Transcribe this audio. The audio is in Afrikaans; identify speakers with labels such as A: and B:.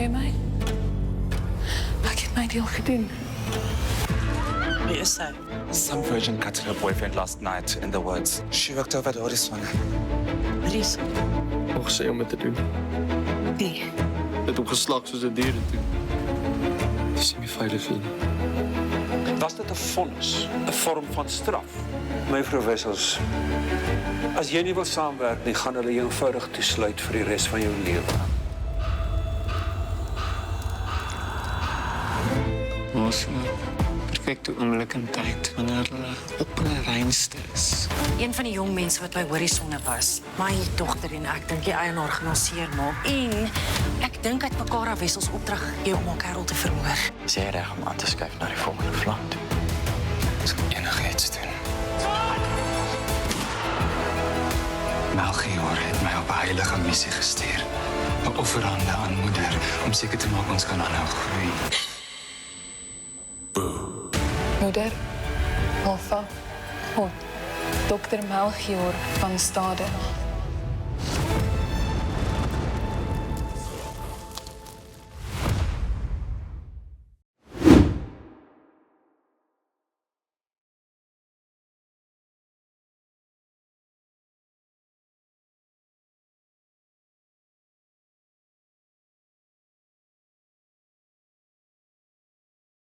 A: jy my? Ek het my deel gedoen.
B: Wie is sy?
C: Some virgin cut her boyfriend last night in the woods. She worked over at Oris one.
B: Ries.
D: Nog gesê om dit te doen.
B: Wie?
D: Dit op geslag soos 'n dier te doen. Dis nie veilig nie.
E: Was dit 'n vonnis, 'n vorm van straf? Mevrou Wessels, as jy nie wil saamwerk nie, gaan hulle jou eenvoudig toesluit vir die res van jou lewe.
D: Ons perfecte oomblik in tyd wanneer hulle op 'n reinste is.
B: Een van die jong mense wat by Horisonne was. My dogter en ek dink die eienaar gaan ons seermaak. En ek dink uit mekaar Wessels opdrag gegee om haar kerel te verhoor.
F: Is jy reg om aan te skuif na die volgende vlak toe?
C: Ons kan enigiets doen. Melchior het my op 'n heilige missie gestuur. 'n Offerande aan moeder om seker te maak ons kan aanhou groei.
A: Moeder, Alpha, God, Dr. Melchior van Stade.